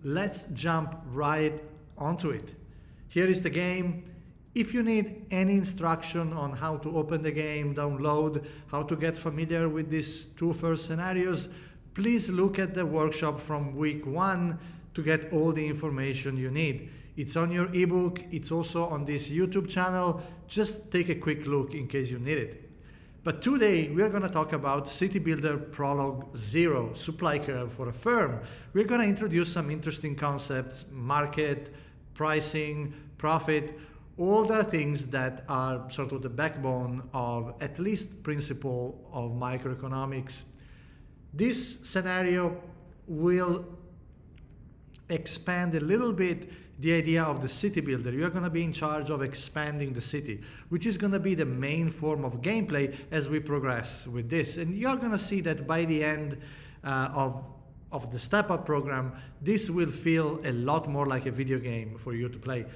let's jump right onto it. Here is the game. If you need any instruction on how to open the game, download, how to get familiar with these two first scenarios, please look at the workshop from week 1 to get all the information you need. It's on your ebook, it's also on this YouTube channel. Just take a quick look in case you need it. But today we are going to talk about City Builder Prologue 0, supply curve for a firm. We're going to introduce some interesting concepts, market, pricing, profit, all the things that are sort of the backbone of at least principle of microeconomics. This scenario will expand a little bit the idea of the city builder. You're going to be in charge of expanding the city, which is going to be the main form of gameplay as we progress with this. And you're going to see that by the end of the step-up program, this will feel a lot more like a video game for you to play.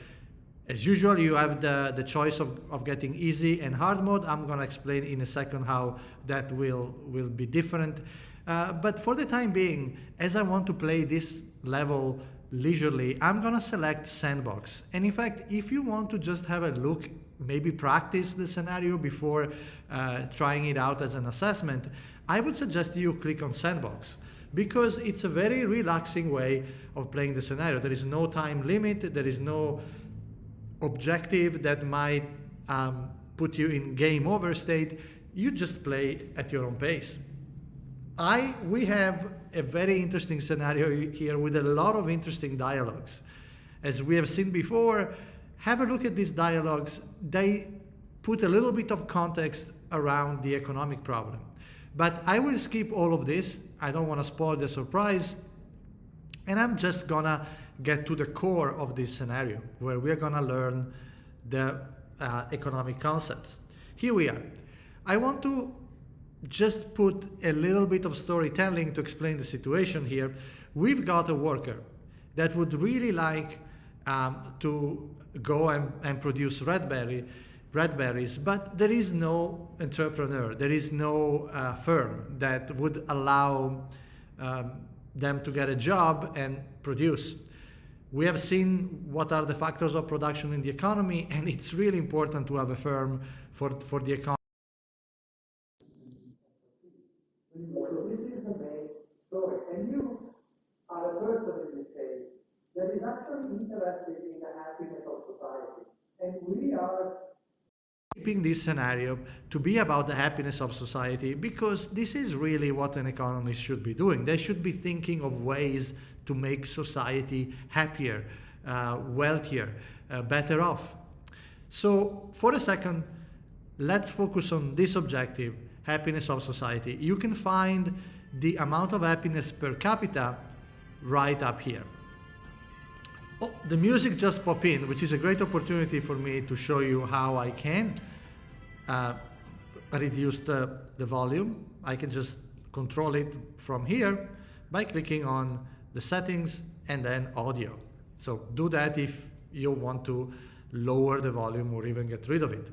As usual, you have the choice of getting easy and hard mode. I'm going to explain in a second how that will be different. But for the time being, as I want to play this level leisurely, I'm going to select Sandbox. And in fact, if you want to just have a look, maybe practice the scenario before trying it out as an assessment, I would suggest you click on Sandbox, because it's a very relaxing way of playing the scenario. There is no time limit, there is no objective that might put you in game over state. You just play at your own pace. We have a very interesting scenario here with a lot of interesting dialogues. As we have seen before, have a look at these dialogues. They put a little bit of context around the economic problem. But I will skip all of this. I don't want to spoil the surprise. And I'm just gonna get to the core of this scenario, where we're gonna learn the economic concepts. Here we are. I want to just put a little bit of storytelling to explain the situation here. We've got a worker that would really like to go and produce red berries, but there is no entrepreneur, there is no firm that would allow them to get a job and produce. We have seen what are the factors of production in the economy, and it's really important to have a firm for the economy. So this is the main story, and you are a person in this case that is actually interested in the happiness of society, and we are keeping this scenario to be about the happiness of society, because this is really what an economist should be doing. They should be thinking of ways to make society happier, wealthier, better off. So for a second, let's focus on this objective, happiness of society. You can find the amount of happiness per capita right up here. Oh, the music just popped in, which is a great opportunity for me to show you how I can reduce the volume. I can just control it from here by clicking on the settings and then audio. So do that if you want to lower the volume or even get rid of it.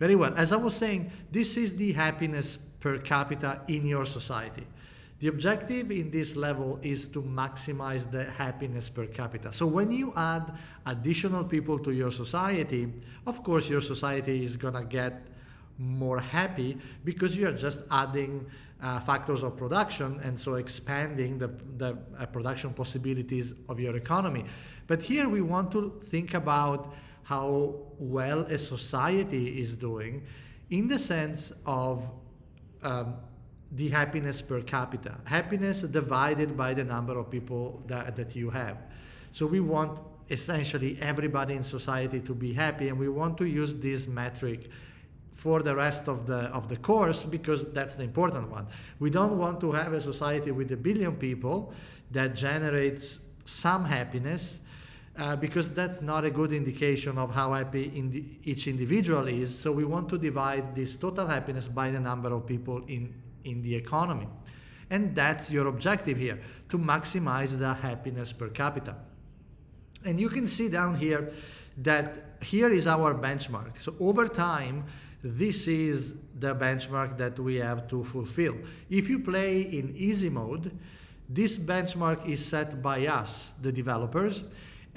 Very well. As I was saying, this is the happiness per capita in your society. The objective in this level is to maximize the happiness per capita. So when you add additional people to your society, of course your society is gonna get more happy, because you are just adding factors of production, and so expanding the production possibilities of your economy. But here we want to think about how well a society is doing in the sense of the happiness per capita, happiness divided by the number of people that you have. So we want essentially everybody in society to be happy, and we want to use this metric for the rest of the course, because that's the important one. We don't want to have a society with 1 billion people that generates some happiness, because that's not a good indication of how happy each individual is. So we want to divide this total happiness by the number of people in the economy. And that's your objective here, to maximize the happiness per capita. And you can see down here that here is our benchmark. So over time, this is the benchmark that we have to fulfill. If you play in easy mode, This benchmark is set by us, the developers,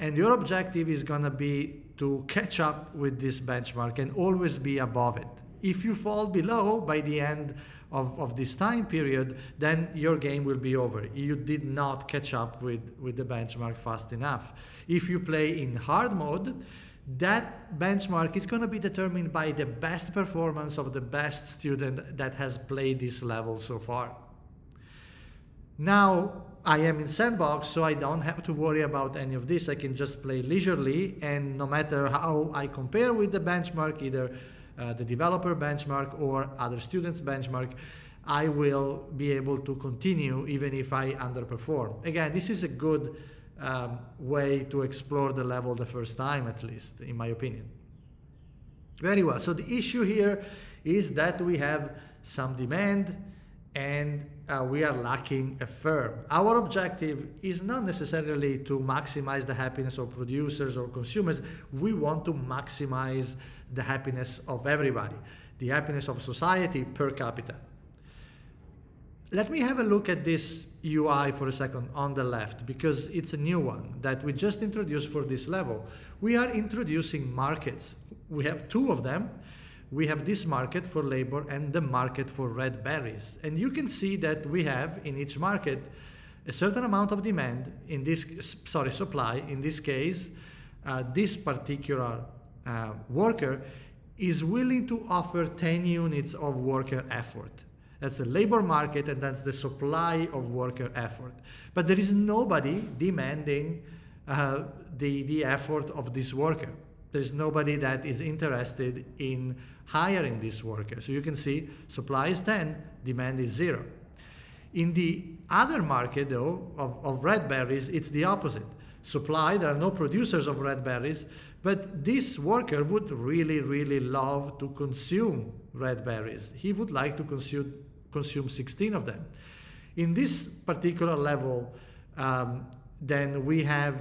and your objective is going to be to catch up with this benchmark and always be above it. If you fall below by the end of this time period, then your game will be over. You did not catch up with the benchmark fast enough. If you play in hard mode, that benchmark is going to be determined by the best performance of the best student that has played this level so far. Now, I am in sandbox, so I don't have to worry about any of this. I can just play leisurely, and no matter how I compare with the benchmark, either the developer benchmark or other students benchmark, I will be able to continue even if I underperform. Again, this is a good way to explore the level the first time, at least, in my opinion. Very well, so the issue here is that we have some demand and we are lacking a firm. Our objective is not necessarily to maximize the happiness of producers or consumers. We want to maximize the happiness of everybody, the happiness of society per capita. Let me have a look at this UI for a second on the left, because it's a new one that we just introduced for this level. We are introducing markets. We have two of them. We have this market for labor and the market for red berries. And you can see that we have in each market a certain amount of demand, supply. In this case, this particular worker is willing to offer 10 units of worker effort. That's the labor market, and that's the supply of worker effort. But there is nobody demanding the effort of this worker. There's nobody that is interested in hiring this worker. So you can see supply is 10, demand is 0. In the other market, though, of red berries, it's the opposite. Supply, there are no producers of red berries, but this worker would really, really love to consume red berries. He would like to consume 16 of them. In this particular level, then we have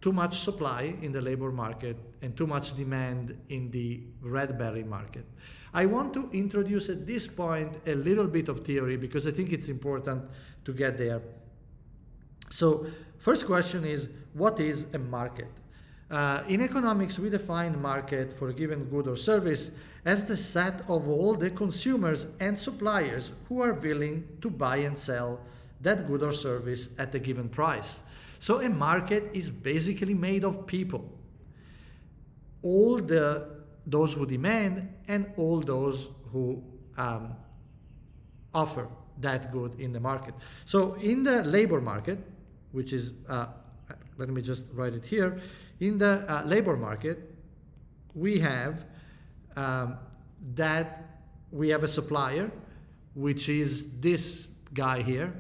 too much supply in the labor market and too much demand in the red berry market. I want to introduce at this point a little bit of theory because I think it's important to get there. So first question is, what is a market? In economics, we define market for a given good or service as the set of all the consumers and suppliers who are willing to buy and sell that good or service at a given price. So a market is basically made of people. All those who demand and all those who offer that good in the market. So in the labor market, which is, let me just write it here. In the labor market, we have we have a supplier, which is this guy here,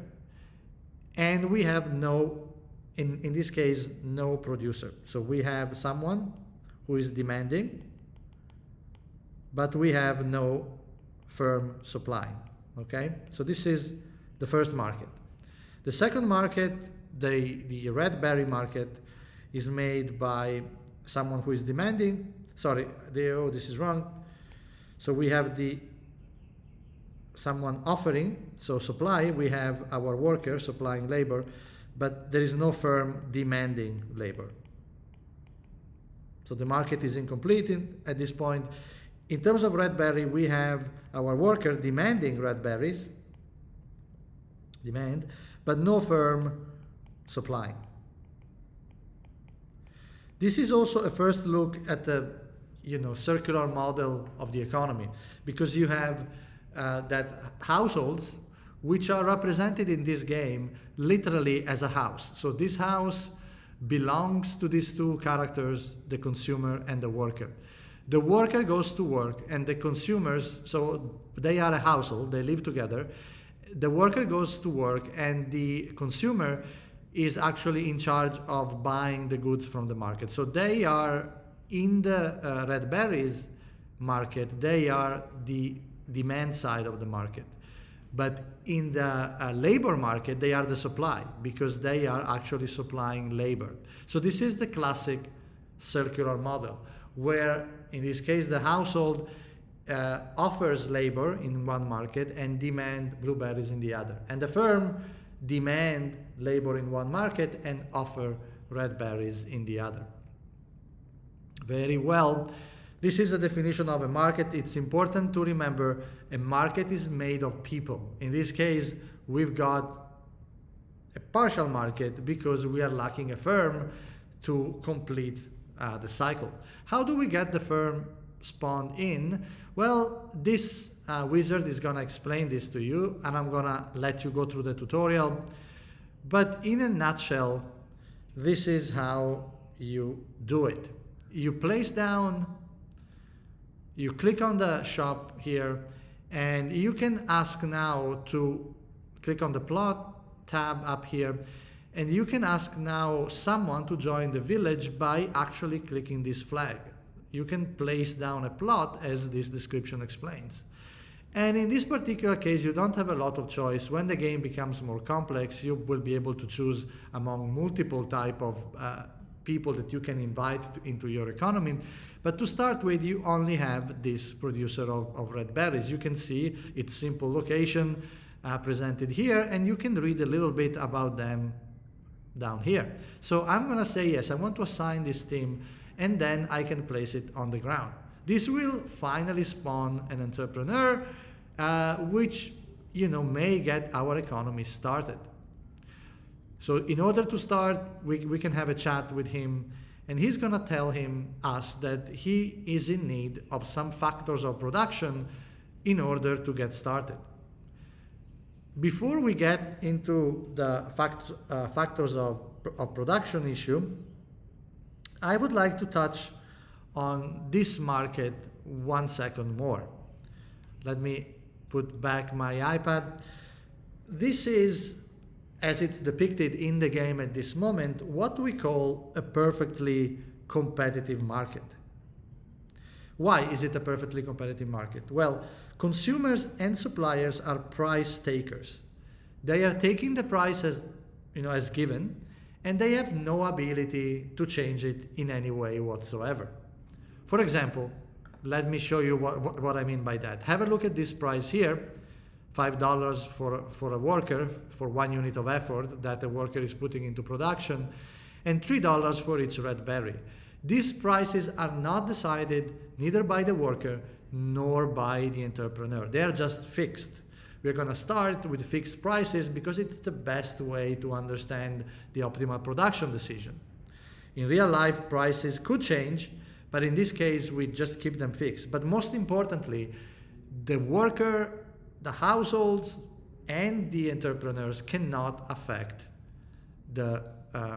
and we have in this case, no producer. So we have someone who is demanding, but we have no firm supply, okay? So this is the first market. The second market, the red berry market, is made by someone who is demanding. Sorry, this is wrong. So we have someone offering, so supply, we have our worker supplying labor, but there is no firm demanding labor. So the market is incomplete at this point. In terms of red berry, we have our worker demanding red berries, but no firm supplying. This is also a first look at the circular model of the economy, because you have that households which are represented in this game literally as a house. So this house belongs to these two characters, the consumer and the worker. The worker goes to work and the consumers, so they are a household, they live together. The worker goes to work and the consumer is actually in charge of buying the goods from the market. So they are in the red berries market, they are the demand side of the market. But in the labor market, they are the supply because they are actually supplying labor. So this is the classic circular model where, in this case, the household offers labor in one market and demand blueberries in the other. And the firm demand labor in one market and offer red berries in the other. Very well. This is a definition of a market. It's important to remember a market is made of people. In this case, we've got a partial market because we are lacking a firm to complete the cycle. How do we get the firm spawned in? Well, this wizard is going to explain this to you, and I'm going to let you go through the tutorial. But in a nutshell, this is how you do it. You place down, you click on the shop here, and you can ask now to click on the plot tab up here, and you can ask now someone to join the village by actually clicking this flag. You can place down a plot as this description explains. And in this particular case, you don't have a lot of choice. When the game becomes more complex, you will be able to choose among multiple type of people that you can invite into your economy. But to start with, you only have this producer of red berries. You can see its simple location presented here, and you can read a little bit about them down here. So I'm going to say yes, I want to assign this team, and then I can place it on the ground. This will finally spawn an entrepreneur, which may get our economy started. So in order to start, we can have a chat with him, and he's going to tell us that he is in need of some factors of production in order to get started. Before we get into the factors of production issue, I would like to touch on this market 1 second more. Let me put back my iPad. This is, as it's depicted in the game at this moment, what we call a perfectly competitive market. Why is it a perfectly competitive market? Well, consumers and suppliers are price takers. They are taking the price as given, and they have no ability to change it in any way whatsoever. For example, let me show you what I mean by that. Have a look at this price here, $5 for a worker, for 1 unit of effort that a worker is putting into production, and $3 for each red berry. These prices are not decided neither by the worker nor by the entrepreneur. They are just fixed. We're going to start with fixed prices because it's the best way to understand the optimal production decision. In real life, prices could change, but in this case, we just keep them fixed. But most importantly, the worker, the households, and the entrepreneurs cannot affect the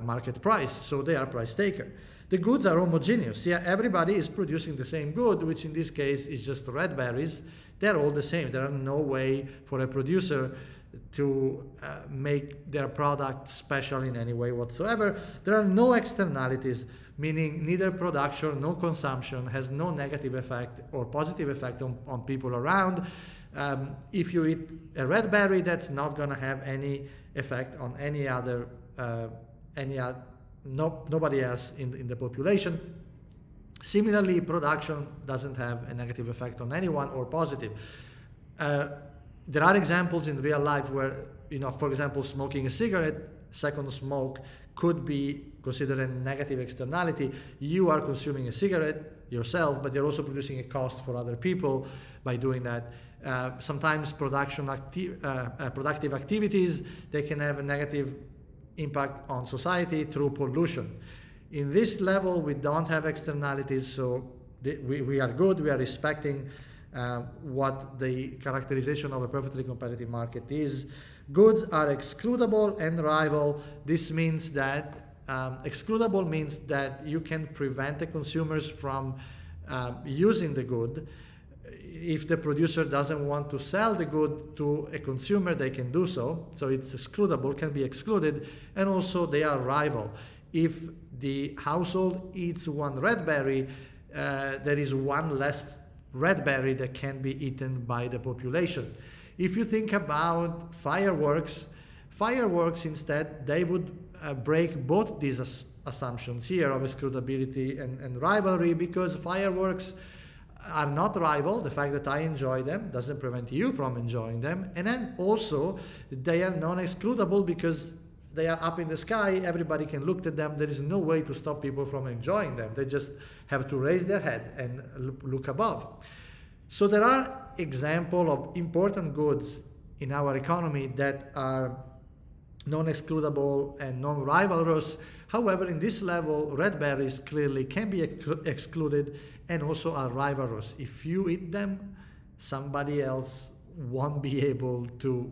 market price, so they are price taker. The goods are homogeneous. Yeah, everybody is producing the same good, which in this case is just red berries. They're all the same. There are no way for a producer to make their product special in any way whatsoever. There are no externalities, meaning neither production nor consumption has no negative effect or positive effect on people around. If you eat a red berry, that's not going to have any effect on any other, nobody else in the population. Similarly, production doesn't have a negative effect on anyone or positive. There are examples in real life where, for example, smoking a cigarette, second smoke could be considered a negative externality. You are consuming a cigarette yourself, but you're also producing a cost for other people by doing that. Sometimes productive activities, they can have a negative impact on society through pollution. In this level, we don't have externalities, so we are good. We are respecting what the characterization of a perfectly competitive market is. Goods are excludable and rival. This means that excludable means that you can prevent the consumers from using the good. If the producer doesn't want to sell the good to a consumer, they can do so. So it's excludable, can be excluded, and also they are rival. If the household eats 1 red berry, there is 1 less red berry that can be eaten by the population. If you think about fireworks instead, they would break both these assumptions here of excludability and rivalry, because fireworks are not rival. The fact that I enjoy them doesn't prevent you from enjoying them. And then also they are non-excludable because they are up in the sky. Everybody can look at them. There is no way to stop people from enjoying them. They just have to raise their head and look above. So there are examples of important goods in our economy that are non-excludable and non-rivalrous. However, in this level, red berries clearly can be excluded and also are rivalrous. If you eat them, somebody else won't be able to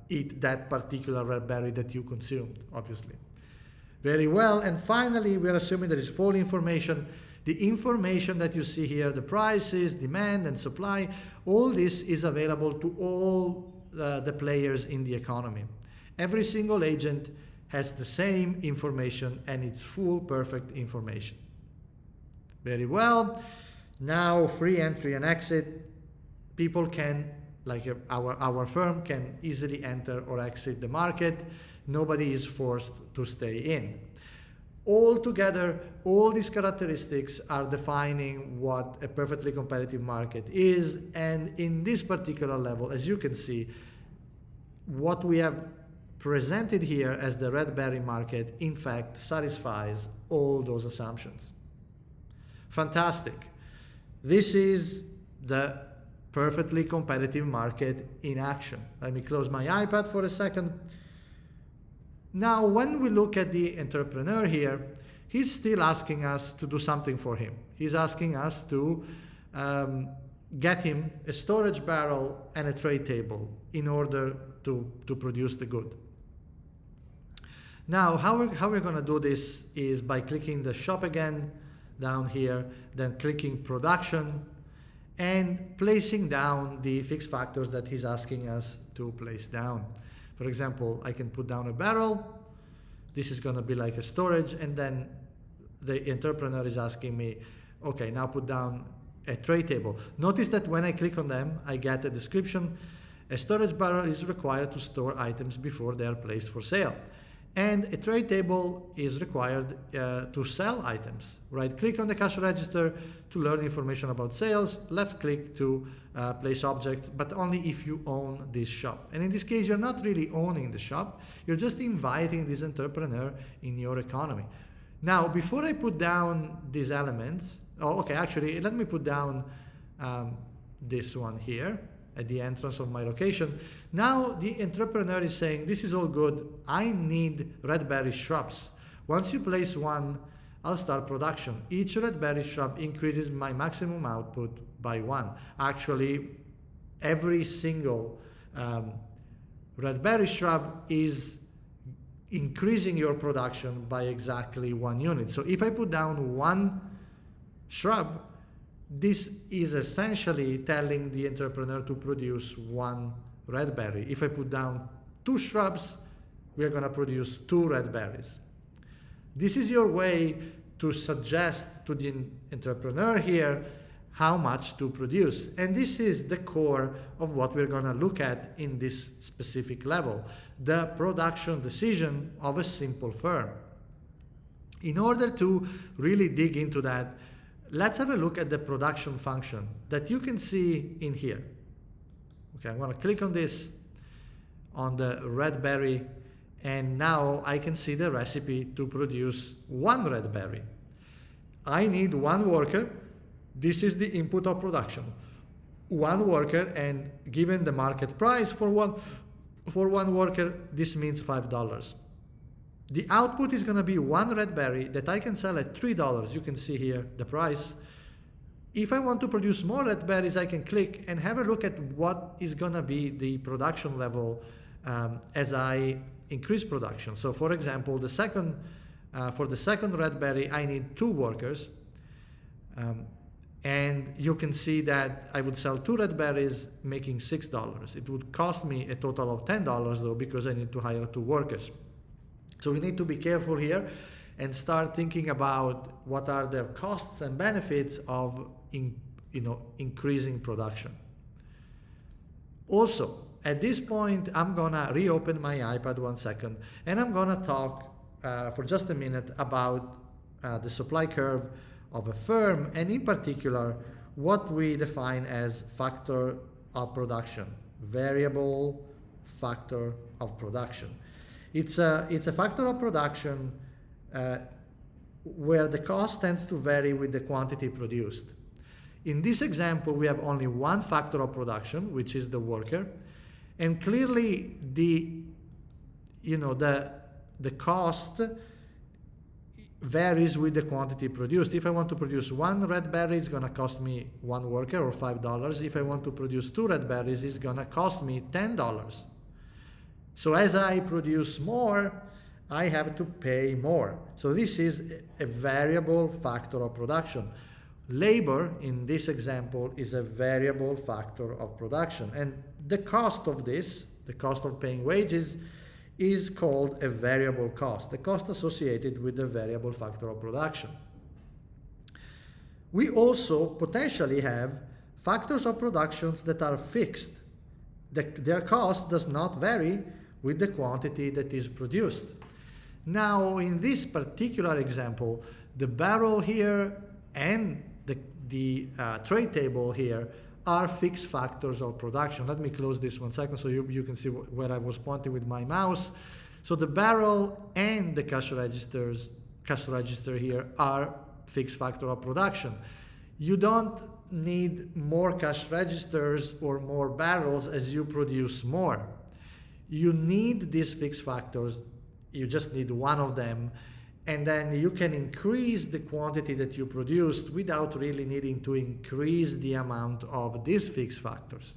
eat that particular red berry that you consumed, obviously. Very well, and finally, we are assuming there is full information. The information that you see here, the prices, demand, and supply, all this is available to all the players in the economy. Every single agent has the same information, and it's full, perfect information. Very well. Now, free entry and exit. People can, like our firm, can easily enter or exit the market. Nobody is forced to stay in. Altogether, all these characteristics are defining what a perfectly competitive market is, and in this particular level, as you can see, what we have presented here as the red berry market, in fact, satisfies all those assumptions. Fantastic. This is the perfectly competitive market in action. Let me close my iPad for a second. Now, when we look at the entrepreneur here, he's still asking us to do something for him. He's asking us to get him a storage barrel and a tray table in order to produce the good. Now, how we're going to do this is by clicking the shop again down here, then clicking production, and placing down the fixed factors that he's asking us to place down. For example, I can put down a barrel. This is going to be like a storage, and then the entrepreneur is asking me, okay, now put down a tray table. Notice that when I click on them, I get a description. A storage barrel is required to store items before they are placed for sale. And a tray table is required to sell items. Right-click on the cash register to learn information about sales. Left-click to place objects, but only if you own this shop. And in this case, you're not really owning the shop. You're just inviting this entrepreneur in your economy. Now, before I put down these elements, actually, let me put down this one here at the entrance of my location. Now the entrepreneur is saying, this is all good. I need red berry shrubs. Once you place one, I'll start production. Each red berry shrub increases my maximum output by 1. Actually, every single red berry shrub is increasing your production by exactly 1 unit. So if I put down 1 shrub, this is essentially telling the entrepreneur to produce 1 red berry. If I put down 2 shrubs, we are going to produce 2 red berries. This is your way to suggest to the entrepreneur here how much to produce. And this is the core of what we're going to look at in this specific level, the production decision of a simple firm. In order to really dig into that, let's have a look at the production function that you can see in here. Okay, I'm going to click on this, on the red berry, and now I can see the recipe to produce 1 red berry. I need 1 worker. This is the input of production. 1 worker, and given the market price for one worker, this means $5. The output is going to be 1 red berry that I can sell at $3. You can see here the price. If I want to produce more red berries, I can click and have a look at what is going to be the production level as I increase production. So for example, for the second red berry, I need 2 workers. And you can see that I would sell 2 red berries, making $6. It would cost me a total of $10 though, because I need to hire 2 workers. So we need to be careful here and start thinking about what are the costs and benefits of increasing production. Also, at this point, I'm gonna reopen my iPad 1 second, and I'm gonna talk for just a minute about the supply curve of a firm, and in particular, what we define as factor of production, variable factor of production. It's a factor of production where the cost tends to vary with the quantity produced. In this example, we have only one factor of production, which is the worker, and clearly the cost varies with the quantity produced. If I want to produce one red berry, it's going to cost me one worker, or $5. If I want to produce two red berries, it's going to cost me $10. So as I produce more, I have to pay more. So this is a variable factor of production. Labor, in this example, is a variable factor of production. And the cost of this, the cost of paying wages, is called a variable cost, the cost associated with the variable factor of production. We also potentially have factors of productions that are fixed. Their cost does not vary with the quantity that is produced. Now, in this particular example, the barrel here and the tray table here are fixed factors of production. Let me close this 1 second so you can see where I was pointing with my mouse. So the barrel and the cash register here are fixed factor of production. You don't need more cash registers or more barrels as you produce more. You need these fixed factors. You just need one of them, and then you can increase the quantity that you produced without really needing to increase the amount of these fixed factors.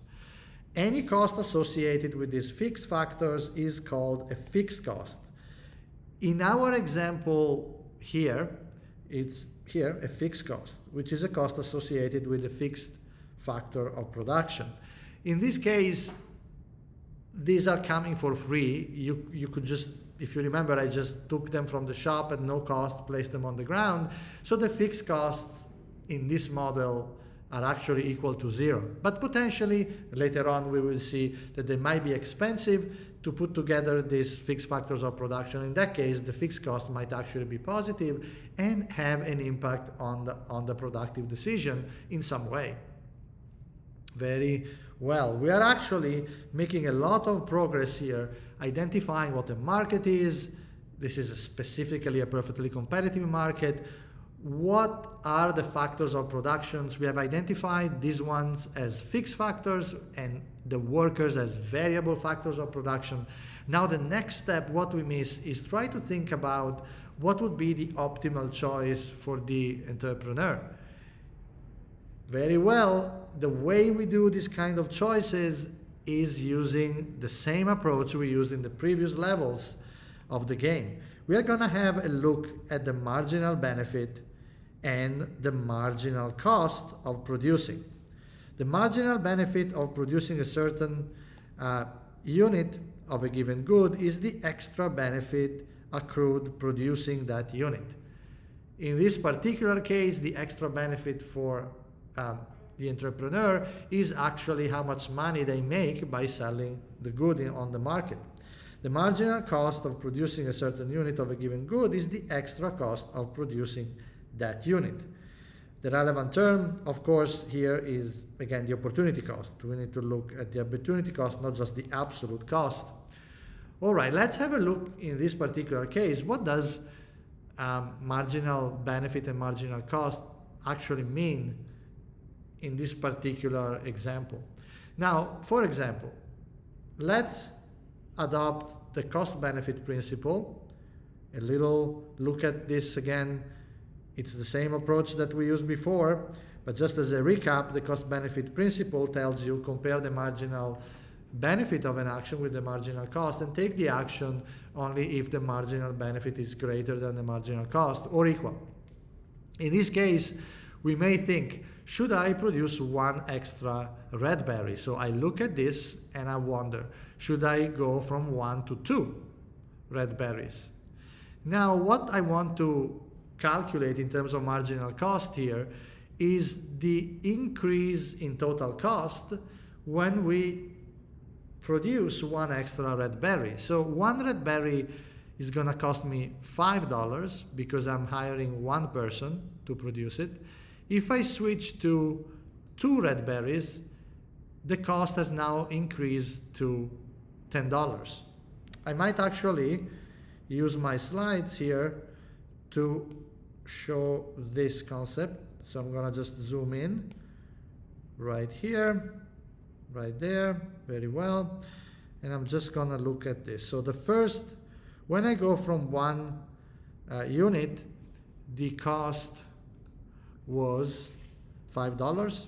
Any cost associated with these fixed factors is called a fixed cost. In our example here, it's here a fixed cost, which is a cost associated with a fixed factor of production. In this case, these are coming for free. You could just, if you remember, I just took them from the shop at no cost, placed them on the ground. So the fixed costs in this model are actually equal to zero. But potentially, later on, we will see that they might be expensive to put together these fixed factors of production. In that case, the fixed cost might actually be positive and have an impact on the productive decision in some way. Very well. We are actually making a lot of progress here, identifying what the market is. This is specifically a perfectly competitive market. What are the factors of productions? We have identified these ones as fixed factors and the workers as variable factors of production. Now the next step, what we miss, is try to think about what would be the optimal choice for the entrepreneur. Very well, the way we do this kind of choices is using the same approach we used in the previous levels of the game. We are going to have a look at the marginal benefit and the marginal cost of producing. The marginal benefit of producing a certain unit of a given good is the extra benefit accrued producing that unit. In this particular case, the extra benefit for the entrepreneur is actually how much money they make by selling the good on the market. The marginal cost of producing a certain unit of a given good is the extra cost of producing that unit. The relevant term, of course, here is, again, the opportunity cost. We need to look at the opportunity cost, not just the absolute cost. All right, let's have a look in this particular case. What does marginal benefit and marginal cost actually mean in this particular example? Now, for example, let's adopt the cost-benefit principle. A little look at this again. It's the same approach that we used before, but just as a recap, the cost-benefit principle tells you compare the marginal benefit of an action with the marginal cost and take the action only if the marginal benefit is greater than the marginal cost or equal. In this case, we may think, should I produce one extra red berry? So I look at this and I wonder, should I go from 1 to 2 red berries? Now, what I want to calculate in terms of marginal cost here is the increase in total cost when we produce one extra red berry. So one red berry is going to cost me $5 because I'm hiring one person to produce it. If I switch to 2 red berries, the cost has now increased to $10. I might actually use my slides here to show this concept. So I'm gonna just zoom in right here, right there, very well. And I'm just gonna look at this. So the first, when I go from 1 unit, the cost was $5.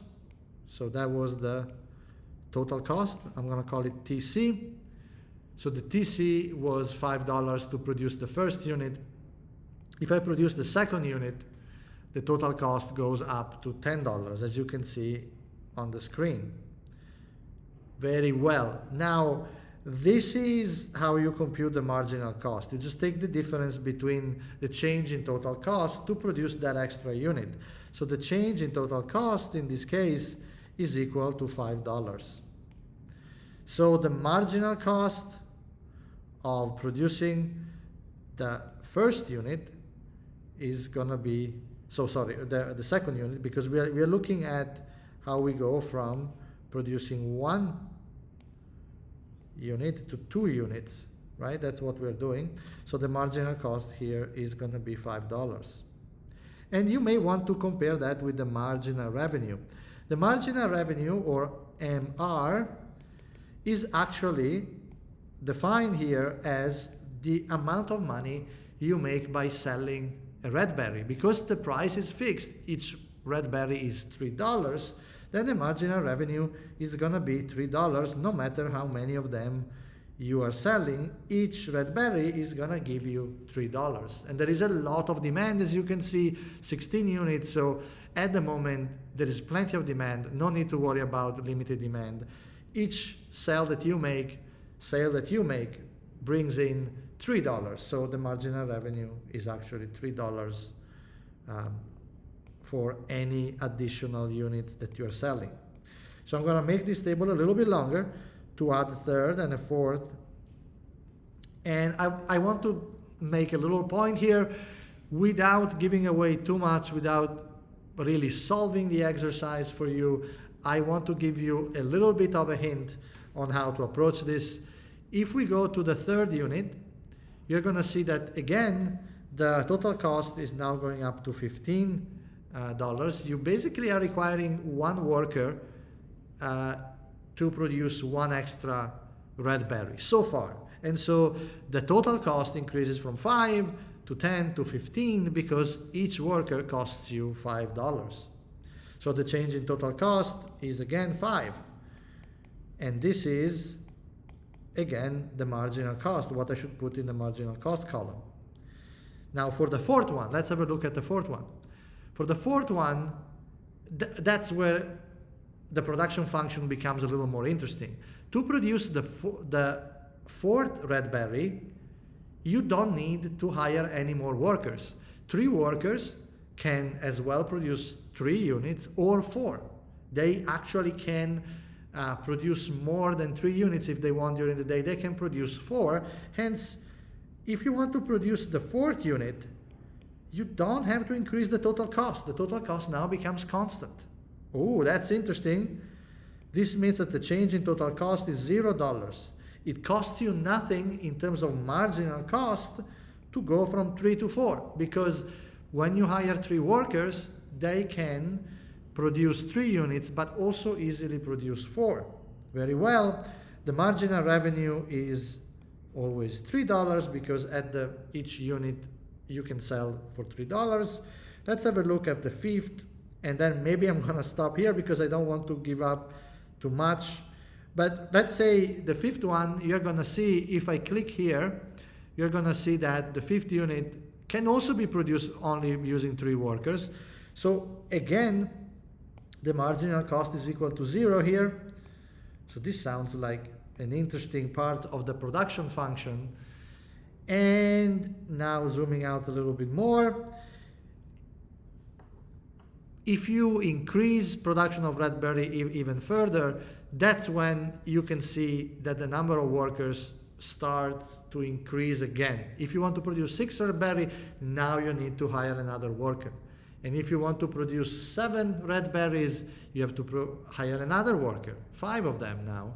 So that was the total cost. I'm gonna call it TC. So the TC was $5 to produce the first unit. If I produce the second unit, the total cost goes up to $10, as you can see on the screen. Very well. Now, this is how you compute the marginal cost. You just take the difference between the change in total cost to produce that extra unit. So the change in total cost in this case is equal to $5. So the marginal cost of producing the first unit is gonna be, the second unit, because we are looking at how we go from producing 1 unit to 2 units, right? That's what we're doing. So the marginal cost here is gonna be $5. And you may want to compare that with the marginal revenue. The marginal revenue, or MR, is actually defined here as the amount of money you make by selling a red berry. Because the price is fixed, each red berry is $3, then the marginal revenue is gonna be $3 no matter how many of them you are selling. Each red berry is gonna give you $3. And there is a lot of demand, as you can see, 16 units. So at the moment, there is plenty of demand. No need to worry about limited demand. Each sale that you make brings in $3. So the marginal revenue is actually $3 for any additional units that you're selling. So I'm gonna make this table a little bit longer to add a third and a fourth. And I want to make a little point here without giving away too much, without really solving the exercise for you. I want to give you a little bit of a hint on how to approach this. If we go to the third unit, you're gonna see that again, the total cost is now going up to $15. You basically are requiring 1 worker to produce 1 extra red berry so far. And so the total cost increases from 5 to 10 to 15 because each worker costs you $5. So the change in total cost is again 5. And this is again the marginal cost, what I should put in the marginal cost column. Now for the fourth one, let's have a look at the fourth one. For the fourth one, that's where the production function becomes a little more interesting. To produce the fourth red berry, you don't need to hire any more workers. 3 workers can as well produce 3 units or 4. They actually can produce more than 3 units if they want during the day. They can produce 4. Hence, if you want to produce the 4th unit, you don't have to increase the total cost. The total cost now becomes constant. Oh, that's interesting. This means that the change in total cost is $0. It costs you nothing in terms of marginal cost to go from 3 to 4, because when you hire 3 workers, they can produce 3 units, but also easily produce 4. Very well. The marginal revenue is always $3 because at each unit you can sell for $3. Let's have a look at the 5th, and then maybe I'm gonna stop here because I don't want to give up too much. But let's say the 5th one, you're gonna see, if I click here, you're gonna see that the 5th unit can also be produced only using 3 workers. So again, the marginal cost is equal to 0 here. So this sounds like an interesting part of the production function. And now zooming out a little bit more, if you increase production of red berry even further, that's when you can see that the number of workers starts to increase again. If you want to produce 6 red berry, now you need to hire another worker. And if you want to produce 7 red berries, you have to hire another worker, 5 of them now.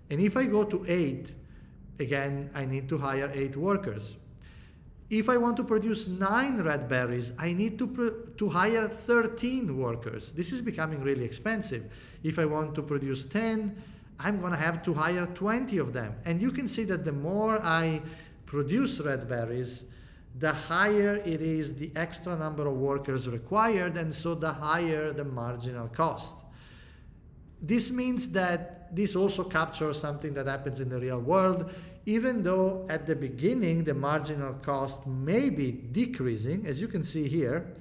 And if I go to 8, again, I need to hire 8 workers. If I want to produce 9 red berries, I need to hire 13 workers. This is becoming really expensive. If I want to produce 10, I'm going to have to hire 20 of them. And you can see that the more I produce red berries, the higher it is the extra number of workers required, and so the higher the marginal cost. This means that this also captures something that happens in the real world. Even though at the beginning the marginal cost may be decreasing, as you can see here,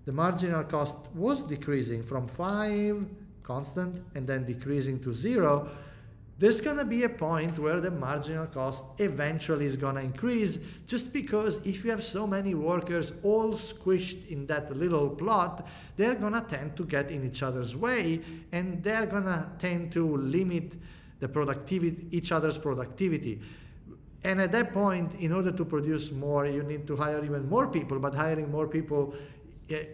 the marginal cost was decreasing from 5 constant and then decreasing to 0. There's going to be a point where the marginal cost eventually is going to increase, just because if you have so many workers all squished in that little plot, they're going to tend to get in each other's way, and they're going to tend to limit the productivity, each other's productivity. And at that point, in order to produce more, you need to hire even more people, but hiring more people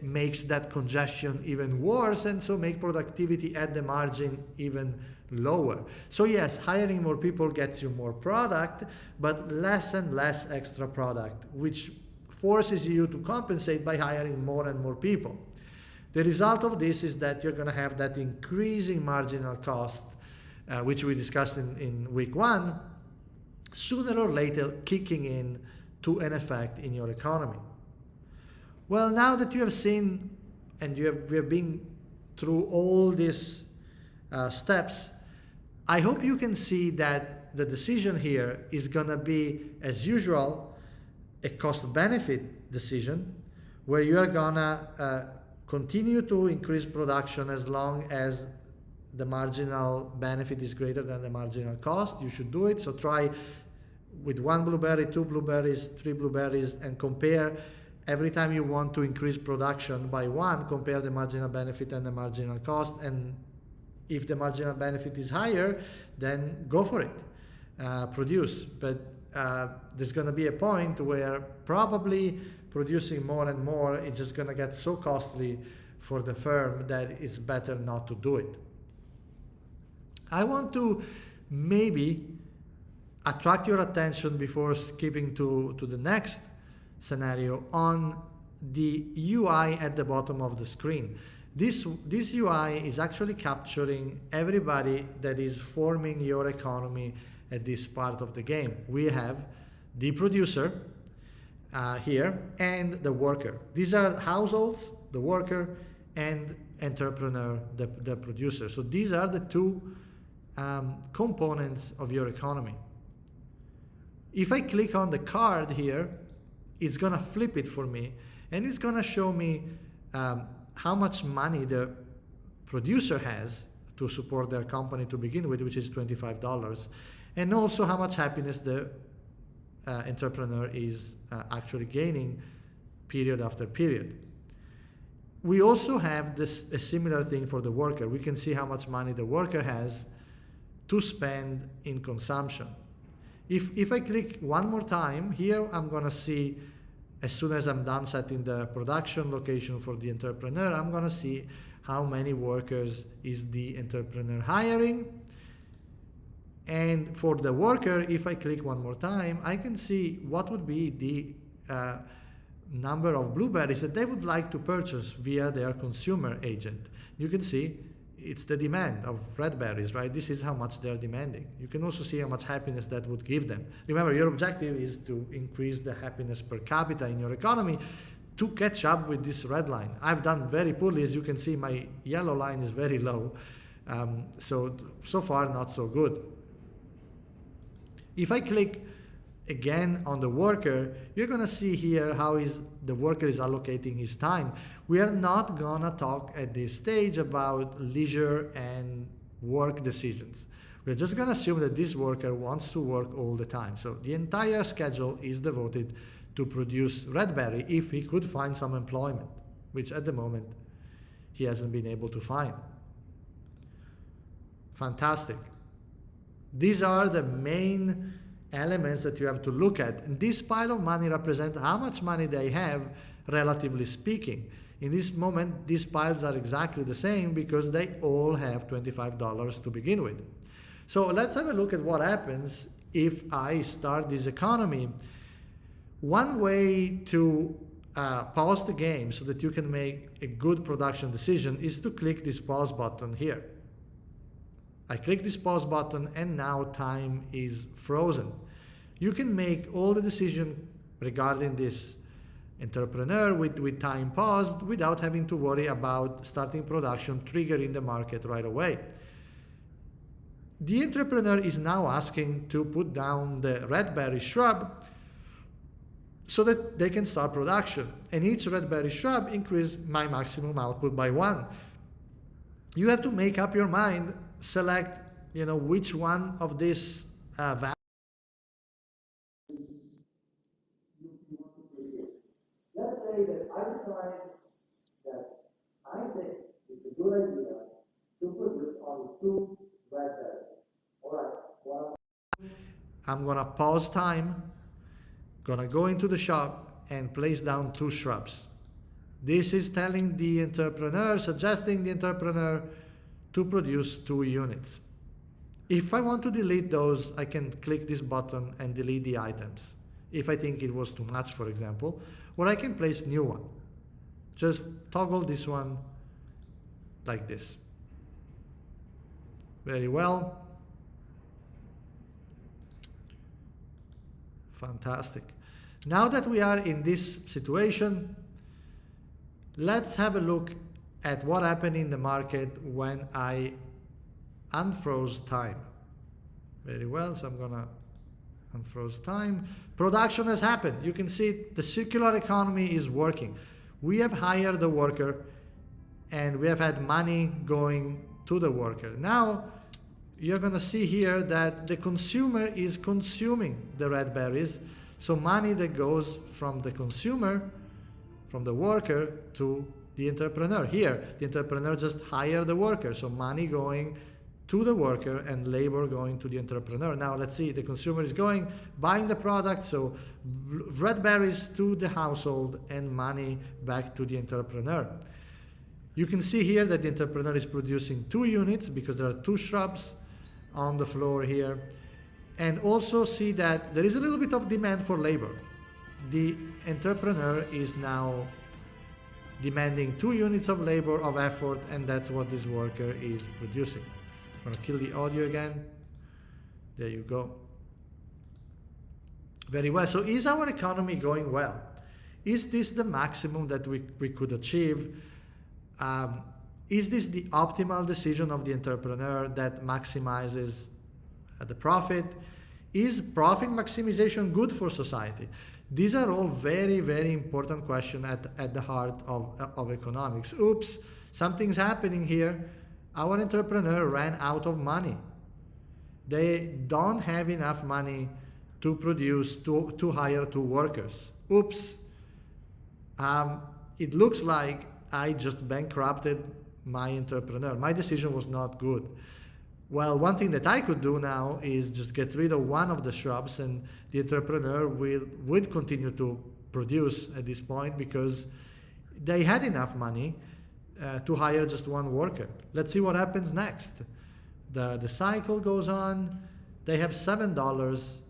makes that congestion even worse, and so make productivity at the margin even lower. So yes, hiring more people gets you more product, but less and less extra product, which forces you to compensate by hiring more and more people. The result of this is that you're going to have that increasing marginal cost, which we discussed in week 1, sooner or later kicking in to an effect in your economy. Well, now that you have seen and we have been through all these steps, I hope you can see that the decision here is going to be, as usual, a cost-benefit decision, where you are going to continue to increase production as long as the marginal benefit is greater than the marginal cost. You should do it. So try with 1 blueberry, 2 blueberries, 3 blueberries, and compare. Every time you want to increase production by 1, compare the marginal benefit and the marginal cost, and if the marginal benefit is higher, then go for it, produce. But there's going to be a point where probably producing more and more is just going to get so costly for the firm that it's better not to do it. I want to maybe attract your attention before skipping to the next scenario on the UI at the bottom of the screen. This UI is actually capturing everybody that is forming your economy at this part of the game. We have the producer here and the worker. These are households, the worker, and entrepreneur, the producer. So these are the 2 components of your economy. If I click on the card here, it's going to flip it for me, and it's going to show me how much money the producer has to support their company to begin with, which is $25, and also how much happiness the entrepreneur is actually gaining period after period. We also have a similar thing for the worker. We can see how much money the worker has to spend in consumption. If I click one more time, here I'm going to see, as soon as I'm done setting the production location for the entrepreneur, I'm going to see how many workers is the entrepreneur hiring. And for the worker, if I click one more time, I can see what would be the number of blueberries that they would like to purchase via their consumer agent. You can see it's the demand of red berries, right? This is how much they're demanding. You can also see how much happiness that would give them. Remember, your objective is to increase the happiness per capita in your economy to catch up with this red line. I've done very poorly. As you can see, my yellow line is very low. So far, not so good. If I click again on the worker, you're going to see here how the worker is allocating his time. We are not going to talk at this stage about leisure and work decisions. We're just going to assume that this worker wants to work all the time. So the entire schedule is devoted to produce red berry if he could find some employment, which at the moment he hasn't been able to find. Fantastic. These are the main elements that you have to look at. And this pile of money represents how much money they have relatively speaking. In this moment, these piles are exactly the same because they all have $25 to begin with. So let's have a look at what happens if I start this economy. One way to pause the game so that you can make a good production decision is to click this pause button here. I click this pause button and now time is frozen. You can make all the decisions regarding this entrepreneur with time paused without having to worry about starting production, triggering the market right away. The entrepreneur is now asking to put down the red berry shrub so that they can start production. And each red berry shrub increases my maximum output by 1. You have to make up your mind, select which one of these values. Let's say that I decide that I think it's a good idea to produce only 2 red berries. All right, well, I'm gonna pause time, gonna go into the shop and place down 2 shrubs. This is telling the entrepreneur, suggesting the entrepreneur to produce 2 units. If I want to delete those, I can click this button and delete the items. If I think it was too much, for example, or I can place new one. Just toggle this one like this. Very well. Fantastic. Now that we are in this situation, let's have a look at what happened in the market when I unfroze time. Very well, so I'm gonna unfroze time. Production has happened. You can see the circular economy is working. We have hired the worker and we have had money going to the worker. Now you're gonna see here that the consumer is consuming the red berries. So money that goes from the consumer, from the worker to the entrepreneur. Here, the entrepreneur just hired the worker. So money going to the worker and labor going to the entrepreneur. Now let's see, the consumer is going, buying the product, so red berries to the household and money back to the entrepreneur. You can see here that the entrepreneur is producing 2 units because there are 2 shrubs on the floor here. And also see that there is a little bit of demand for labor. The entrepreneur is now demanding 2 units of labor, of effort, and that's what this worker is producing. I'm gonna kill the audio again. There you go. Very well. So is our economy going well? Is this the maximum that we could achieve? Is this the optimal decision of the entrepreneur that maximizes the profit? Is profit maximization good for society? These are all very, very important questions at the heart of economics. Oops, something's happening here. Our entrepreneur ran out of money. They don't have enough money to produce, to hire 2 workers. Oops. It looks like I just bankrupted my entrepreneur. My decision was not good. Well, one thing that I could do now is just get rid of one of the shrubs, and the entrepreneur would continue to produce at this point because they had enough money to hire just 1 worker. Let's see what happens next. The cycle goes on. They have $7,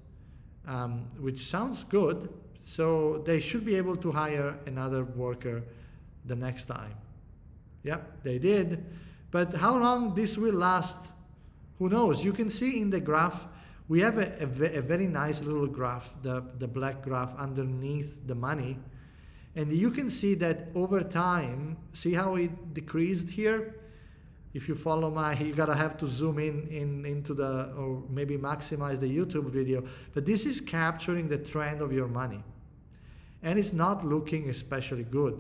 which sounds good. So they should be able to hire another worker the next time. Yep, they did. But how long this will last, who knows? You can see in the graph, we have a very nice little graph, the black graph underneath the money. And you can see that over time, see how it decreased here? If you follow you gotta have to zoom into or maybe maximize the YouTube video. But this is capturing the trend of your money. And it's not looking especially good.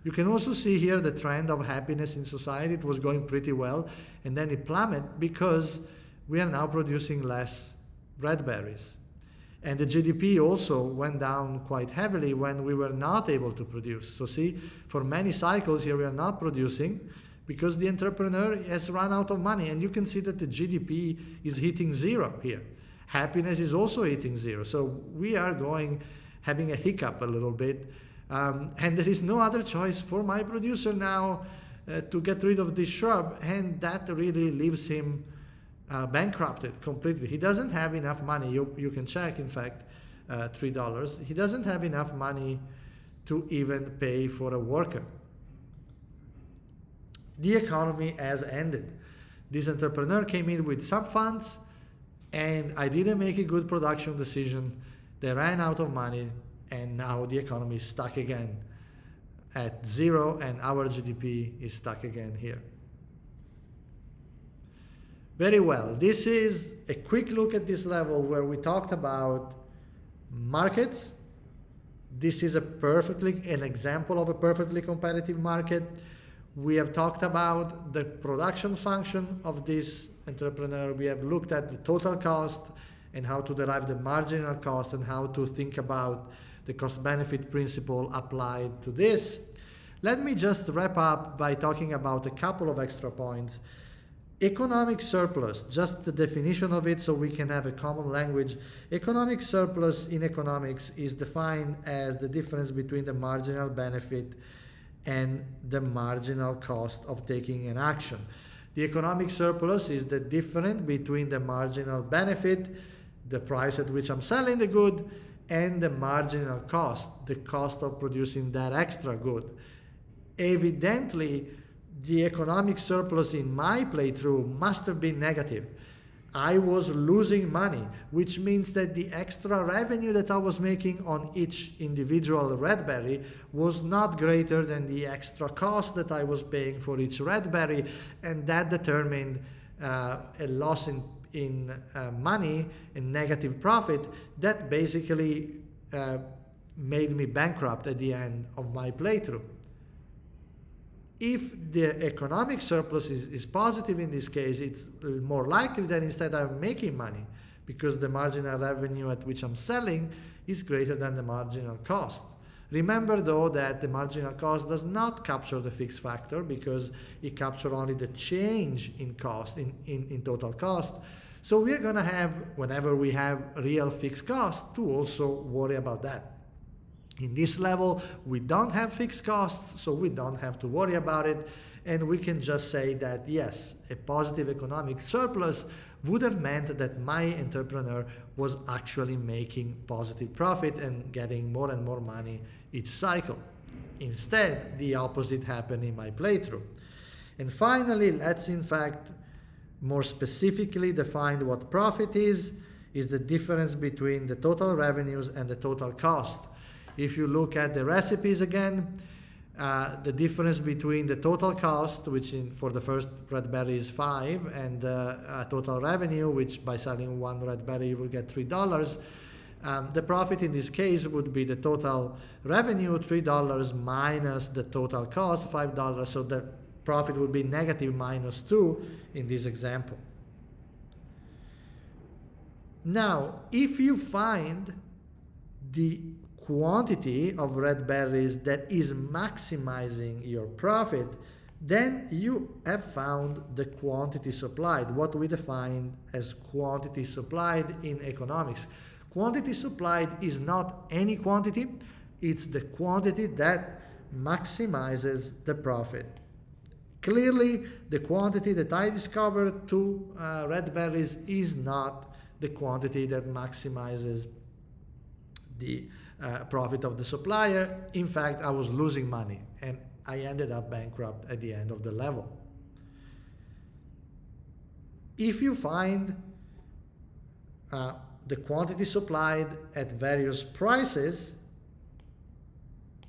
You can also see here the trend of happiness in society. It was going pretty well, and then it plummeted because we are now producing less red berries. And the GDP also went down quite heavily when we were not able to produce. So see, for many cycles here we are not producing because the entrepreneur has run out of money. And you can see that the GDP is hitting 0 here. Happiness is also hitting 0. So we are having a hiccup a little bit. And there is no other choice for my producer now to get rid of this shrub, and that really leaves him bankrupted completely. He doesn't have enough money. You can check, in fact, $3. He doesn't have enough money to even pay for a worker. The economy has ended. This entrepreneur came in with some funds, and I didn't make a good production decision. They ran out of money, and now the economy is stuck again at 0, and our GDP is stuck again here. Very well. This is a quick look at this level where we talked about markets. This is an example of a perfectly competitive market. We have talked about the production function of this entrepreneur. We have looked at the total cost and how to derive the marginal cost and how to think about the cost-benefit principle applied to this. Let me just wrap up by talking about a couple of extra points. Economic surplus, just the definition of it so we can have a common language. Economic surplus in economics is defined as the difference between the marginal benefit and the marginal cost of taking an action. The economic surplus is the difference between the marginal benefit, the price at which I'm selling the good, and the marginal cost, the cost of producing that extra good. Evidently, the economic surplus in my playthrough must have been negative. I was losing money, which means that the extra revenue that I was making on each individual red berry was not greater than the extra cost that I was paying for each red berry, and that determined a loss in money and negative profit that basically made me bankrupt at the end of my playthrough. If the economic surplus is positive in this case, it's more likely that instead I'm making money because the marginal revenue at which I'm selling is greater than the marginal cost. Remember though that the marginal cost does not capture the fixed factor because it captures only the change in cost, in total cost. So we're going to have, whenever we have real fixed cost, to also worry about that. In this level, we don't have fixed costs, so we don't have to worry about it. And we can just say that, yes, a positive economic surplus would have meant that my entrepreneur was actually making positive profit and getting more and more money each cycle. Instead, the opposite happened in my playthrough. And finally, let's in fact more specifically define what profit is the difference between the total revenues and the total cost. If you look at the recipes again, the difference between the total cost, which for the first red berry is 5, and total revenue, which by selling one red berry you will get $3. The profit in this case would be the total revenue, $3 minus the total cost, $5. So the profit would be negative -2 in this example. Now, if you find the quantity of red berries that is maximizing your profit, then you have found the quantity supplied, what we define as quantity supplied in economics. Quantity supplied is not any quantity, it's the quantity that maximizes the profit. Clearly, the quantity that I discovered 2 red berries is not the quantity that maximizes the profit of the supplier. In fact, I was losing money and I ended up bankrupt at the end of the level. If you find the quantity supplied at various prices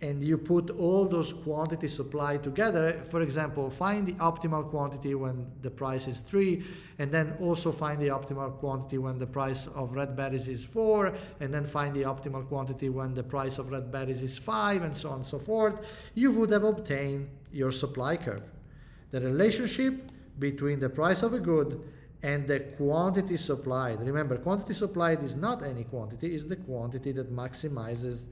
and you put all those quantities supplied together, for example, find the optimal quantity when the price is 3, and then also find the optimal quantity when the price of red berries is 4, and then find the optimal quantity when the price of red berries is 5, and so on and so forth, you would have obtained your supply curve. The relationship between the price of a good and the quantity supplied. Remember, quantity supplied is not any quantity, it's the quantity that maximizes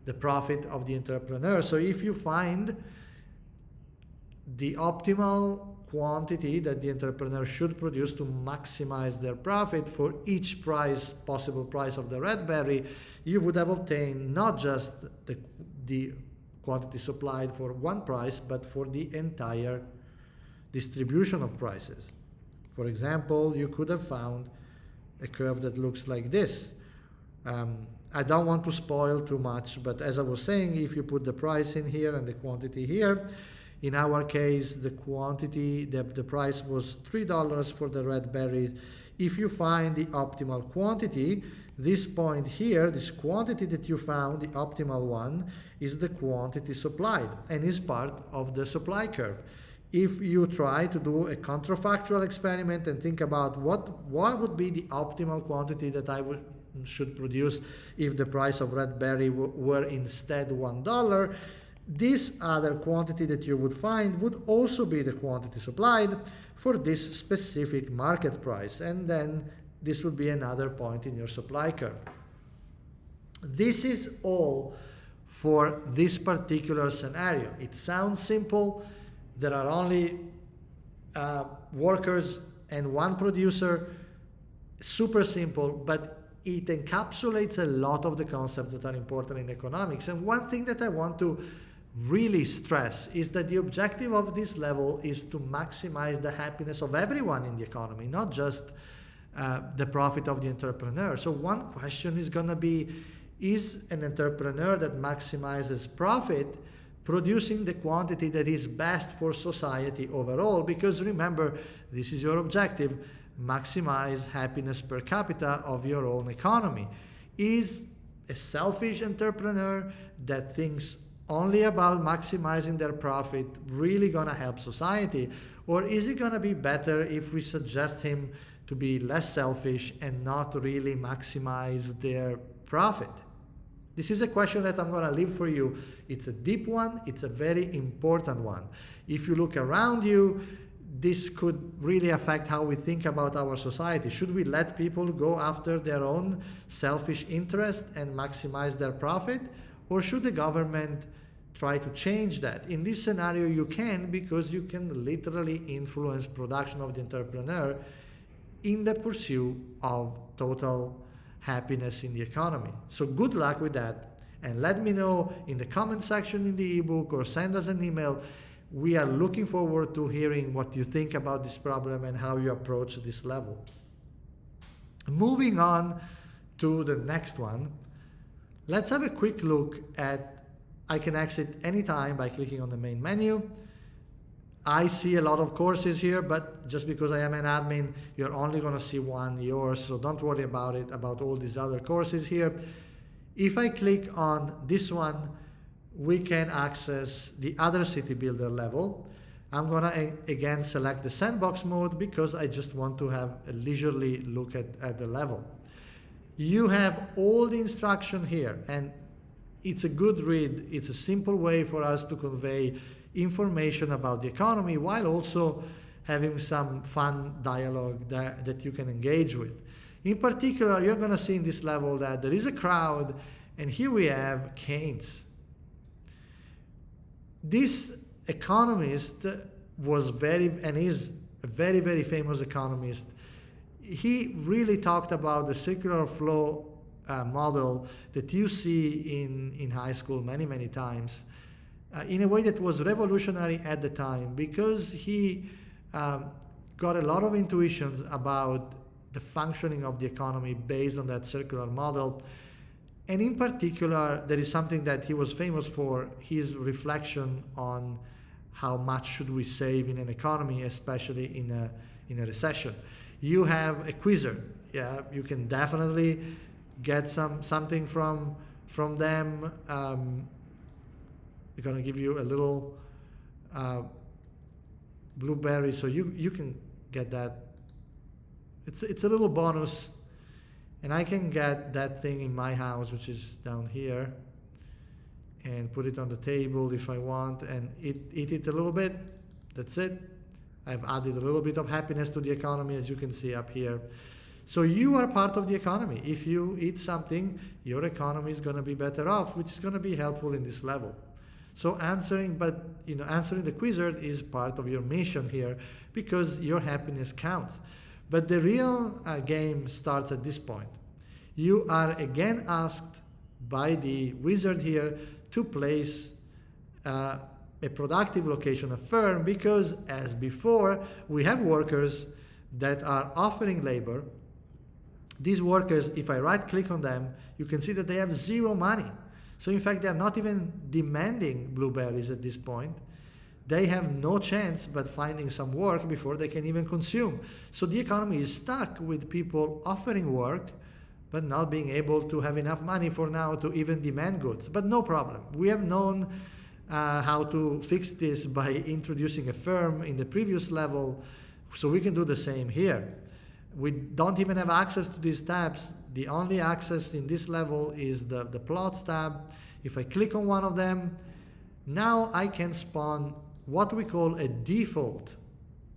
the profit of the entrepreneur. So if you find the optimal quantity that the entrepreneur should produce to maximize their profit for each possible price of the red berry, you would have obtained not just the quantity supplied for one price, but for the entire distribution of prices. For example, you could have found a curve that looks like this. I don't want to spoil too much, but as I was saying, if you put the price in here and the quantity here, in our case, the quantity, the price was $3 for the red berries. If you find the optimal quantity, this point here, this quantity that you found, the optimal one, is the quantity supplied and is part of the supply curve. If you try to do a counterfactual experiment and think about what would be the optimal quantity that I should produce if the price of red berry were instead $1, this other quantity that you would find would also be the quantity supplied for this specific market price, and then this would be another point in your supply curve. This is all for this particular scenario. It sounds simple. There are only workers and one producer. Super simple, but it encapsulates a lot of the concepts that are important in economics. And one thing that I want to really stress is that the objective of this level is to maximize the happiness of everyone in the economy, not just the profit of the entrepreneur. So one question is going to be, is an entrepreneur that maximizes profit producing the quantity that is best for society overall? Because remember, this is your objective: maximize happiness per capita of your own economy. Is a selfish entrepreneur that thinks only about maximizing their profit really going to help society? Or is it going to be better if we suggest him to be less selfish and not really maximize their profit? This is a question that I'm going to leave for you. It's a deep one. It's a very important one. If you look around you, this could really affect how we think about our society. Should we let people go after their own selfish interest and maximize their profit? Or should the government try to change that? In this scenario, you can, because you can literally influence production of the entrepreneur in the pursuit of total happiness in the economy. So good luck with that. And let me know in the comment section in the ebook, or send us an email. We are looking forward to hearing what you think about this problem and how you approach this level. Moving on to the next one, let's have a quick look at, I can exit anytime by clicking on the main menu. I see a lot of courses here, but just because I am an admin, you're only going to see one, yours, so don't worry about it, about all these other courses here. If I click on this one, we can access the other city builder level. I'm going to again select the sandbox mode because I just want to have a leisurely look at the level. You have all the instruction here, and it's a good read. It's a simple way for us to convey information about the economy while also having some fun dialogue that you can engage with. In particular, you're going to see in this level that there is a crowd, and here we have Keynes. This economist was is a very, very famous economist. He really talked about the circular flow model that you see in high school many, many times in a way that was revolutionary at the time, because he got a lot of intuitions about the functioning of the economy based on that circular model. And in particular, there is something that he was famous for, his reflection on how much should we save in an economy, especially in a recession. You have a quizzer. Yeah, you can definitely get something from them. They're going to give you a little blueberry, so you can get that. It's a little bonus. And I can get that thing in my house, which is down here, and put it on the table if I want, and eat it a little bit. That's it. I've added a little bit of happiness to the economy, as you can see up here. So you are part of the economy. If you eat something, your economy is going to be better off, which is going to be helpful in this level. So answering the quizzer is part of your mission here, because your happiness counts. But the real game starts at this point. You are again asked by the wizard here to place a productive location, a firm, because as before, we have workers that are offering labor. These workers, if I right click on them, you can see that they have zero money. So in fact, they are not even demanding blueberries at this point. They have no chance but finding some work before they can even consume. So the economy is stuck with people offering work, but not being able to have enough money for now to even demand goods. But no problem. We have known how to fix this by introducing a firm in the previous level, so we can do the same here. We don't even have access to these tabs. The only access in this level is the plots tab. If I click on one of them, now I can spawn what we call a default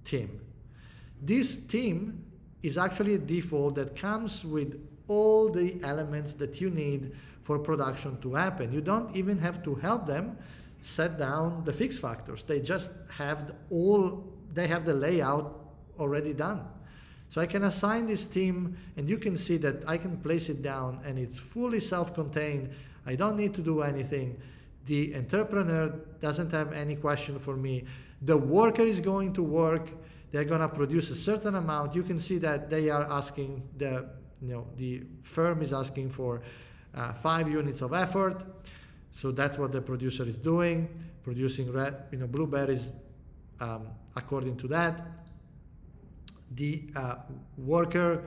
theme. This theme is actually a default that comes with all the elements that you need for production to happen. You don't even have to help them set down the fix factors. They just have they have the layout already done. So I can assign this theme, and you can see that I can place it down, and it's fully self-contained. I don't need to do anything. The entrepreneur doesn't have any question for me. The worker is going to work. They're going to produce a certain amount. You can see that they are asking, the firm is asking for 5 units of effort. So that's what the producer is doing, producing blueberries according to that. The worker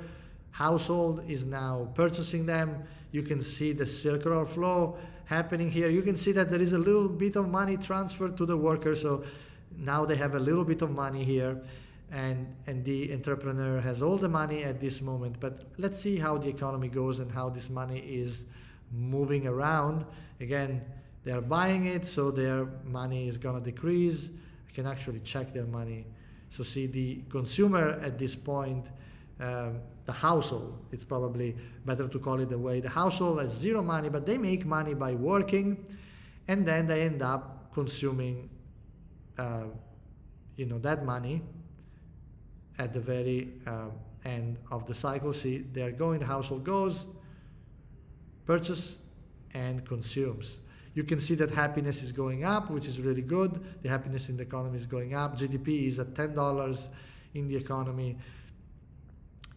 household is now purchasing them. You can see the circular flow happening here. You can see that there is a little bit of money transferred to the worker. So now they have a little bit of money here, and the entrepreneur has all the money at this moment. But let's see how the economy goes and how this money is moving around. Again, they're buying it, so their money is going to decrease. I can actually check their money. So see the consumer at this point, the household, it's probably better to call it the way. The household has zero money, but they make money by working, and then they end up consuming that money at the very end of the cycle. See, they're going, the household goes, purchase, and consumes. You can see that happiness is going up, which is really good. The happiness in the economy is going up. GDP is at $10 in the economy.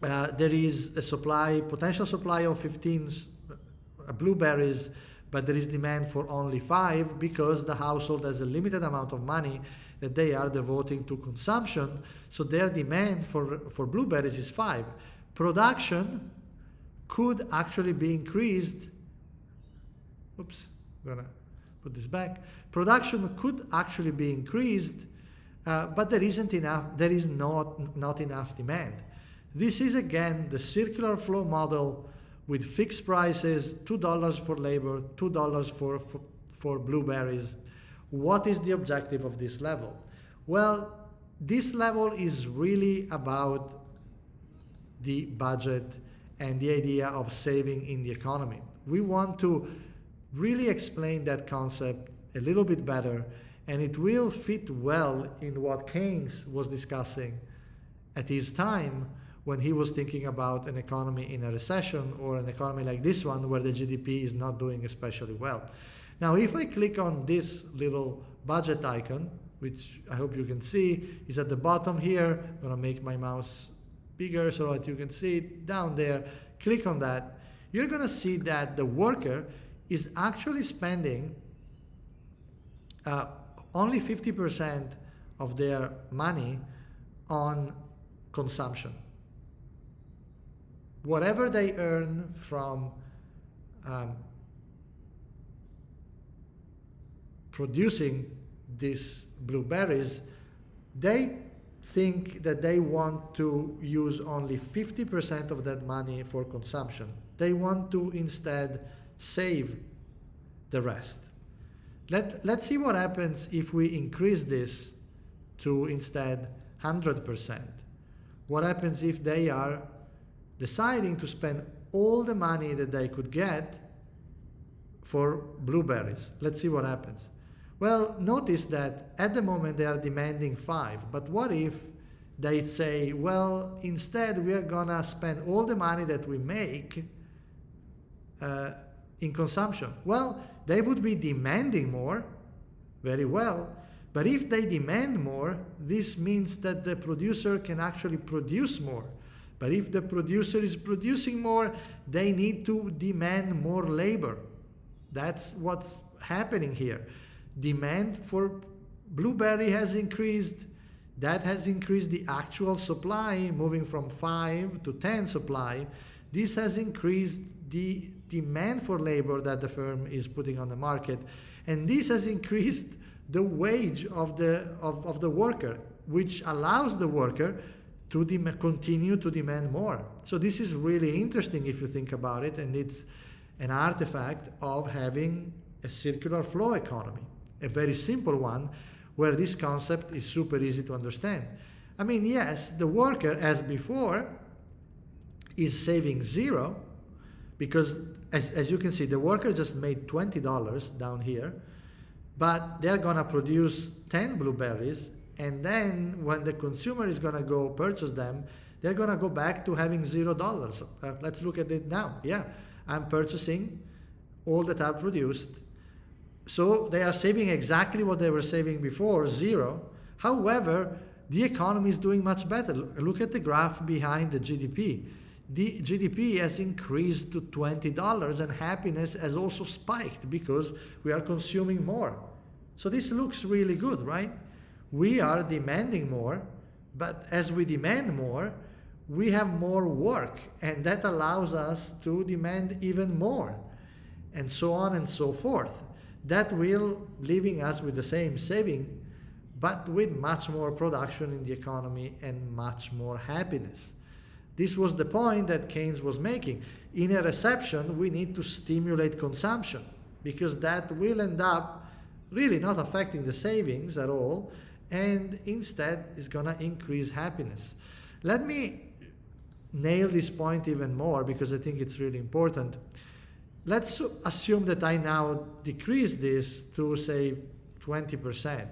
There is a potential supply of 15 blueberries, but there is demand for only 5 because the household has a limited amount of money that they are devoting to consumption. So their demand for blueberries is 5. Production could actually be increased. Oops. I'm gonna put this back. Production could actually be increased, but there isn't enough. There is not enough demand. This is again the circular flow model with fixed prices: $2 for labor, $2 for blueberries. What is the objective of this level? Well, this level is really about the budget and the idea of saving in the economy. We want to really explain that concept a little bit better, and it will fit well in what Keynes was discussing at his time when he was thinking about an economy in a recession or an economy like this one where the GDP is not doing especially well. Now, if I click on this little budget icon, which I hope you can see is at the bottom here, I'm going to make my mouse bigger so that you can see it down there. Click on that. You're going to see that the worker is actually spending only 50% of their money on consumption. Whatever they earn from producing these blueberries, they think that they want to use only 50% of that money for consumption. They want to instead save the rest. Let's see what happens if we increase this to instead 100%. What happens if they are deciding to spend all the money that they could get for blueberries? Let's see what happens. Well, notice that at the moment they are demanding 5, but what if they say, well, instead we are gonna spend all the money that we make in consumption? Well, they would be demanding more, very well. But if they demand more, this means that the producer can actually produce more. But if the producer is producing more, they need to demand more labor. That's what's happening here. Demand for blueberry has increased. That has increased the actual supply, moving from 5 to 10 supply. This has increased the demand for labor that the firm is putting on the market. And this has increased the wage of the worker, which allows the worker to continue to demand more. So this is really interesting if you think about it, and it's an artifact of having a circular flow economy, a very simple one, where this concept is super easy to understand. I mean, yes, the worker, as before, is saving zero, because as you can see, the worker just made $20 down here, but they're gonna produce 10 blueberries, and then when the consumer is gonna go purchase them, they're gonna go back to having $0. Let's look at it now. Yeah, I'm purchasing all that are produced. So they are saving exactly what they were saving before, zero. However, the economy is doing much better. Look at the graph behind the GDP. The GDP has increased to $20, and happiness has also spiked because we are consuming more. So this looks really good, right? We are demanding more, but as we demand more, we have more work, and that allows us to demand even more, and so on and so forth. That will leaving us with the same saving, but with much more production in the economy and much more happiness. This was the point that Keynes was making. In a recession, we need to stimulate consumption, because that will end up really not affecting the savings at all, and instead is going to increase happiness. Let me nail this point even more, because I think it's really important. Let's assume that I now decrease this to, say, 20%,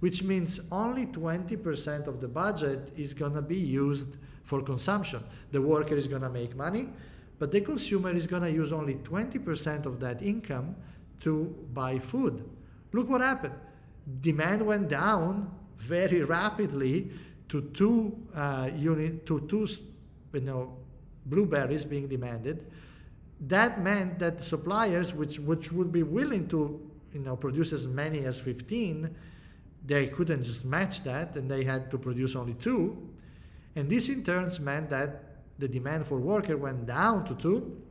which means only 20% of the budget is going to be used for consumption. The worker is going to make money, but the consumer is going to use only 20% of that income to buy food. Look what happened. Demand went down very rapidly to two blueberries being demanded. That meant that suppliers, which would be willing to produce as many as 15, they couldn't just match that, and they had to produce only 2. And this in turn meant that the demand for worker went down to 2,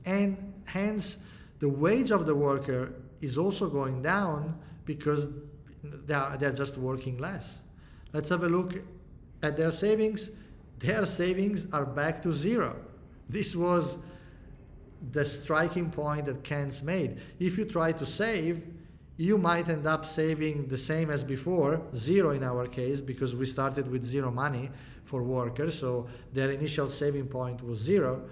and hence the wage of the worker is also going down because they're just working less. Let's have a look at their savings. Their savings are back to 0. This was the striking point that Keynes made. If you try to save, you might end up saving the same as before, 0 in our case, because we started with 0 money for workers, so their initial saving point was 0.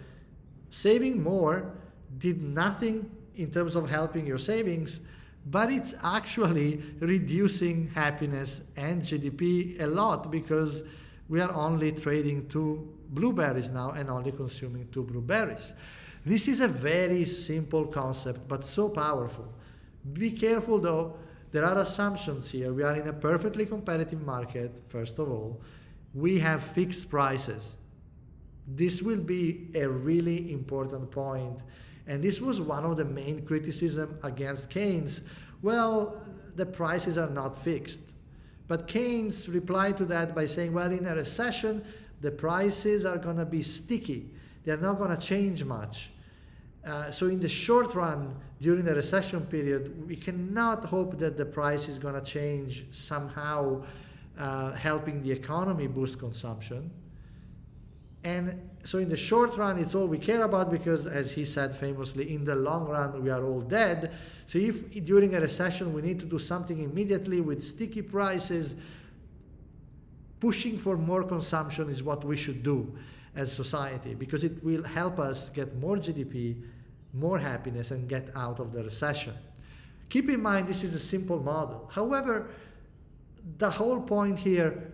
Saving more did nothing in terms of helping your savings, but it's actually reducing happiness and GDP a lot, because we are only trading 2 blueberries now and only consuming 2 blueberries. This is a very simple concept, but so powerful. Be careful though, there are assumptions here. We are in a perfectly competitive market, first of all. We have fixed prices. This will be a really important point. And this was one of the main criticism against Keynes. Well, the prices are not fixed. But Keynes replied to that by saying, well, in a recession, the prices are going to be sticky. They're not going to change much. So in the short run, during the recession period, we cannot hope that the price is going to change somehow, helping the economy boost consumption. And so in the short run, it's all we care about, because as he said famously, in the long run, we are all dead. So if during a recession we need to do something immediately with sticky prices, pushing for more consumption is what we should do as society, because it will help us get more GDP, more happiness, and get out of the recession. Keep in mind, this is a simple model. However, the whole point here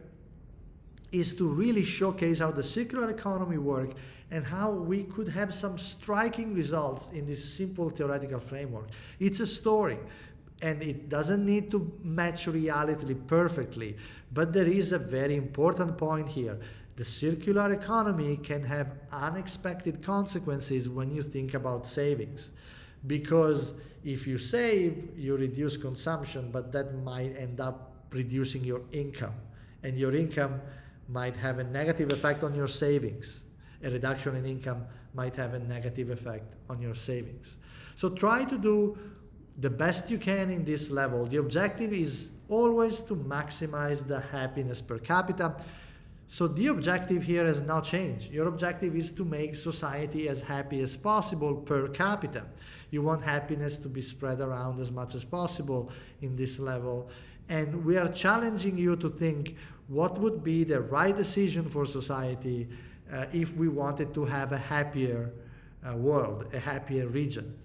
is to really showcase how the circular economy works and how we could have some striking results in this simple theoretical framework. It's a story, and it doesn't need to match reality perfectly, but there is a very important point here. The circular economy can have unexpected consequences when you think about savings, because if you save, you reduce consumption, but that might end up reducing your income, and your income might have a negative effect on your savings. A reduction in income might have a negative effect on your savings. So try to do the best you can in this level. The objective is always to maximize the happiness per capita. So the objective here has not changed. Your objective is to make society as happy as possible per capita. You want happiness to be spread around as much as possible in this level. And we are challenging you to think what would be the right decision for society if we wanted to have a happier world, a happier region.